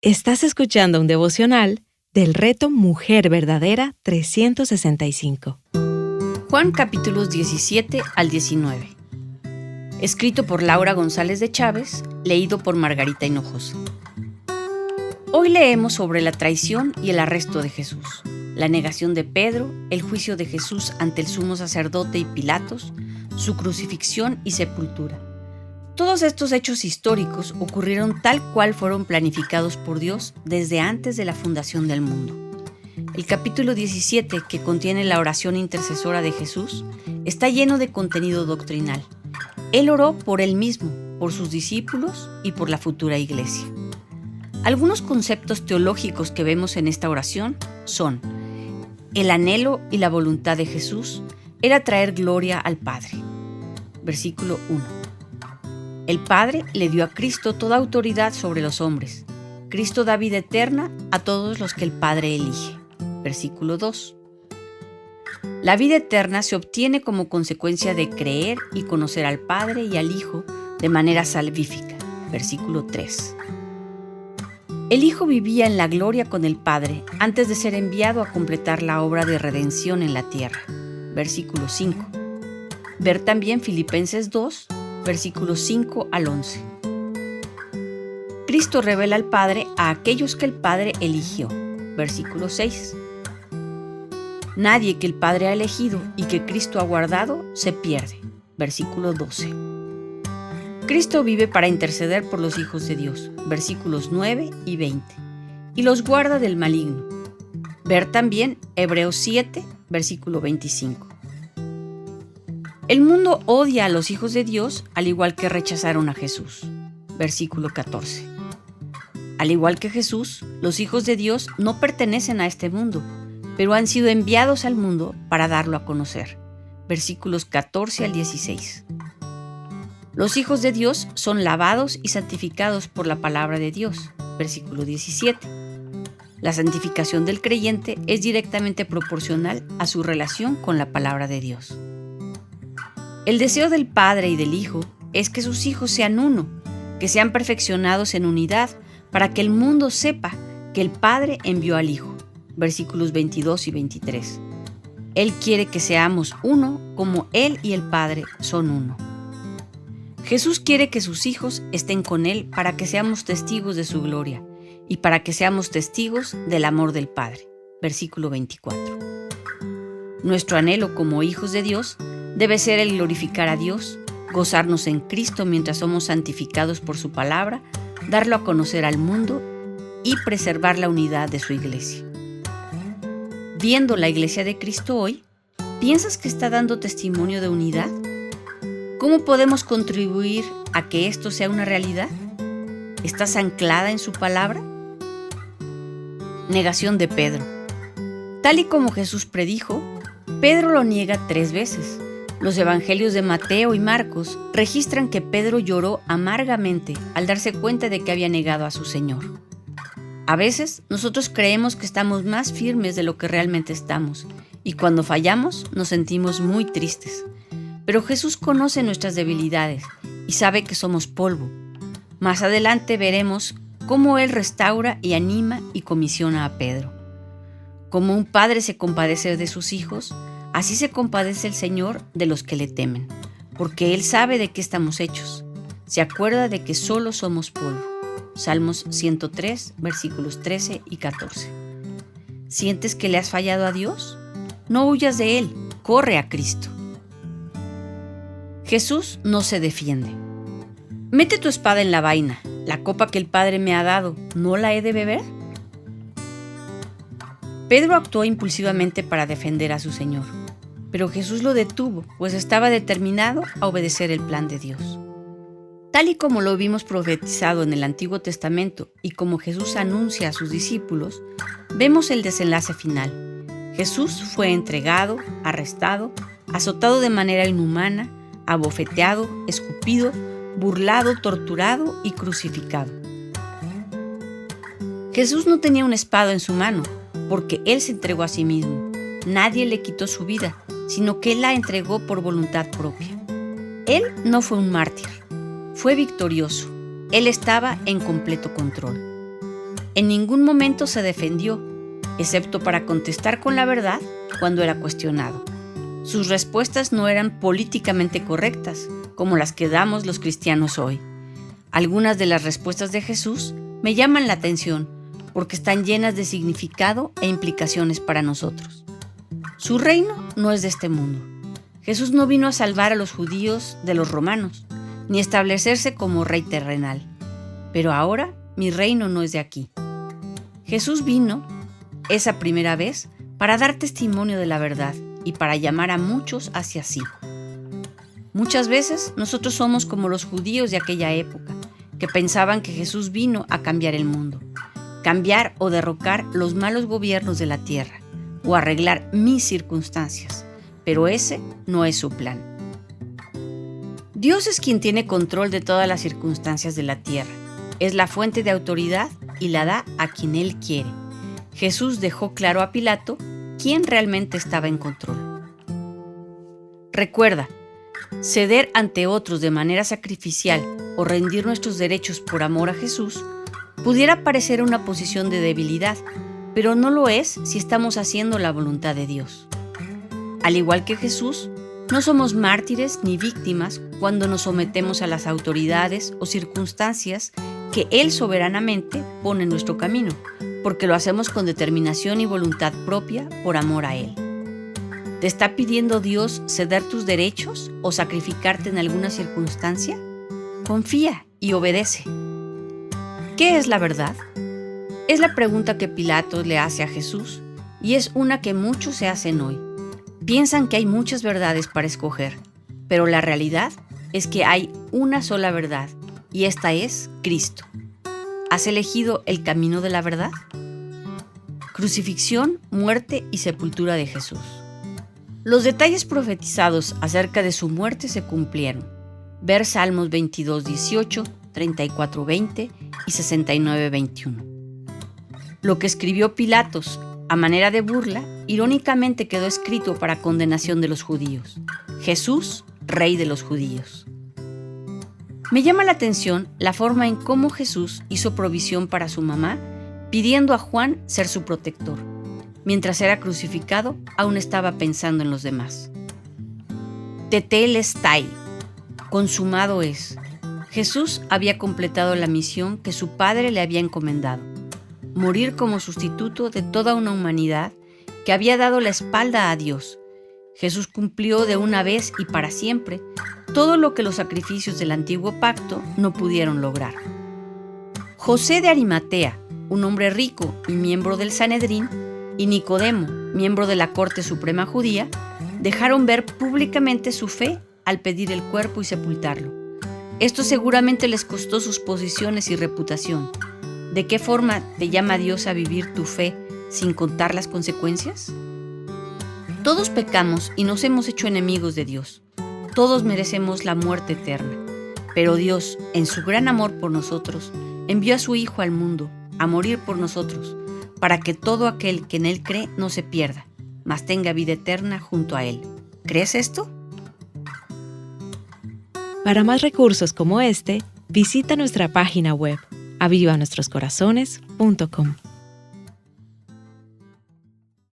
Estás escuchando un devocional del reto Mujer Verdadera 365. Juan capítulos 17 al 19. Escrito por Laura González de Chávez, leído por Margarita Hinojosa. Hoy leemos sobre la traición y el arresto de Jesús, la negación de Pedro, el juicio de Jesús ante el sumo sacerdote y Pilatos, su crucifixión y sepultura. Todos estos hechos históricos ocurrieron tal cual fueron planificados por Dios desde antes de la fundación del mundo. El capítulo 17, que contiene la oración intercesora de Jesús, está lleno de contenido doctrinal. Él oró por él mismo, por sus discípulos y por la futura iglesia. Algunos conceptos teológicos que vemos en esta oración son: el anhelo y la voluntad de Jesús era traer gloria al Padre. Versículo 1. El Padre le dio a Cristo toda autoridad sobre los hombres. Cristo da vida eterna a todos los que el Padre elige. Versículo 2. La vida eterna se obtiene como consecuencia de creer y conocer al Padre y al Hijo de manera salvífica. Versículo 3. El Hijo vivía en la gloria con el Padre antes de ser enviado a completar la obra de redención en la tierra. Versículo 5. Ver también Filipenses 2, versículos 5 al 11. Cristo revela al Padre a aquellos que el Padre eligió. Versículo 6. Nadie que el Padre ha elegido y que Cristo ha guardado se pierde. Versículo 12. Cristo vive para interceder por los hijos de Dios. Versículos 9 y 20. Y los guarda del maligno. Ver también Hebreos 7, versículo 25. El mundo odia a los hijos de Dios al igual que rechazaron a Jesús. Versículo 14. Al igual que Jesús, los hijos de Dios no pertenecen a este mundo, pero han sido enviados al mundo para darlo a conocer. Versículos 14 al 16. Los hijos de Dios son lavados y santificados por la palabra de Dios. Versículo 17. La santificación del creyente es directamente proporcional a su relación con la palabra de Dios. El deseo del Padre y del Hijo es que sus hijos sean uno, que sean perfeccionados en unidad, para que el mundo sepa que el Padre envió al Hijo. Versículos 22 y 23. Él quiere que seamos uno como Él y el Padre son uno. Jesús quiere que sus hijos estén con Él para que seamos testigos de su gloria y para que seamos testigos del amor del Padre. Versículo 24. Nuestro anhelo como hijos de Dios debe ser el glorificar a Dios, gozarnos en Cristo mientras somos santificados por su palabra, darlo a conocer al mundo y preservar la unidad de su iglesia. Viendo la iglesia de Cristo hoy, ¿piensas que está dando testimonio de unidad? ¿Cómo podemos contribuir a que esto sea una realidad? ¿Estás anclada en su palabra? Negación de Pedro. Tal y como Jesús predijo, Pedro lo niega 3 veces. Los evangelios de Mateo y Marcos registran que Pedro lloró amargamente al darse cuenta de que había negado a su Señor. A veces nosotros creemos que estamos más firmes de lo que realmente estamos, y cuando fallamos nos sentimos muy tristes. Pero Jesús conoce nuestras debilidades y sabe que somos polvo. Más adelante veremos cómo Él restaura y anima y comisiona a Pedro. Como un padre se compadece de sus hijos, así se compadece el Señor de los que le temen, porque Él sabe de qué estamos hechos. Se acuerda de que solo somos polvo. Salmos 103, versículos 13 y 14. ¿Sientes que le has fallado a Dios? No huyas de Él, corre a Cristo. Jesús no se defiende. Mete tu espada en la vaina. La copa que el Padre me ha dado, ¿no la he de beber? Pedro actuó impulsivamente para defender a su Señor, pero Jesús lo detuvo, pues estaba determinado a obedecer el plan de Dios. Tal y como lo vimos profetizado en el Antiguo Testamento y como Jesús anuncia a sus discípulos, vemos el desenlace final. Jesús fue entregado, arrestado, azotado de manera inhumana, abofeteado, escupido, burlado, torturado y crucificado. Jesús no tenía una espada en su mano, porque Él se entregó a sí mismo. Nadie le quitó su vida, sino que Él la entregó por voluntad propia. Él no fue un mártir, fue victorioso. Él estaba en completo control. En ningún momento se defendió, excepto para contestar con la verdad cuando era cuestionado. Sus respuestas no eran políticamente correctas, como las que damos los cristianos hoy. Algunas de las respuestas de Jesús me llaman la atención porque están llenas de significado e implicaciones para nosotros. Su reino no es de este mundo. Jesús no vino a salvar a los judíos de los romanos, ni a establecerse como rey terrenal. Pero ahora mi reino no es de aquí. Jesús vino esa primera vez para dar testimonio de la verdad y para llamar a muchos hacia sí. Muchas veces nosotros somos como los judíos de aquella época, que pensaban que Jesús vino a cambiar el mundo, cambiar o derrocar los malos gobiernos de la tierra, o arreglar mis circunstancias, pero ese no es su plan. Dios es quien tiene control de todas las circunstancias de la tierra, es la fuente de autoridad y la da a quien Él quiere. Jesús dejó claro a Pilato quién realmente estaba en control. Recuerda, ceder ante otros de manera sacrificial o rendir nuestros derechos por amor a Jesús pudiera parecer una posición de debilidad, pero no lo es si estamos haciendo la voluntad de Dios. Al igual que Jesús, no somos mártires ni víctimas cuando nos sometemos a las autoridades o circunstancias que Él soberanamente pone en nuestro camino, porque lo hacemos con determinación y voluntad propia por amor a Él. ¿Te está pidiendo Dios ceder tus derechos o sacrificarte en alguna circunstancia? Confía y obedece. ¿Qué es la verdad? Es la pregunta que Pilato le hace a Jesús y es una que muchos se hacen hoy. Piensan que hay muchas verdades para escoger, pero la realidad es que hay una sola verdad y esta es Cristo. ¿Has elegido el camino de la verdad? Crucifixión, muerte y sepultura de Jesús. Los detalles profetizados acerca de su muerte se cumplieron. Ver Salmos 22:18, 34:20 y 69:21. Lo que escribió Pilatos a manera de burla, irónicamente quedó escrito para condenación de los judíos. Jesús, Rey de los judíos. Me llama la atención la forma en cómo Jesús hizo provisión para su mamá, pidiendo a Juan ser su protector. Mientras era crucificado, aún estaba pensando en los demás. Tetelestai, consumado es. Jesús había completado la misión que su Padre le había encomendado, morir como sustituto de toda una humanidad que había dado la espalda a Dios. Jesús cumplió de una vez y para siempre todo lo que los sacrificios del antiguo pacto no pudieron lograr. José de Arimatea, un hombre rico y miembro del Sanedrín, y Nicodemo, miembro de la Corte Suprema Judía, dejaron ver públicamente su fe al pedir el cuerpo y sepultarlo. Esto seguramente les costó sus posiciones y reputación. ¿De qué forma te llama Dios a vivir tu fe sin contar las consecuencias? Todos pecamos y nos hemos hecho enemigos de Dios. Todos merecemos la muerte eterna. Pero Dios, en su gran amor por nosotros, envió a su Hijo al mundo a morir por nosotros, para que todo aquel que en Él cree no se pierda, mas tenga vida eterna junto a Él. ¿Crees esto? Para más recursos como este, visita nuestra página web avivanuestroscorazones.com.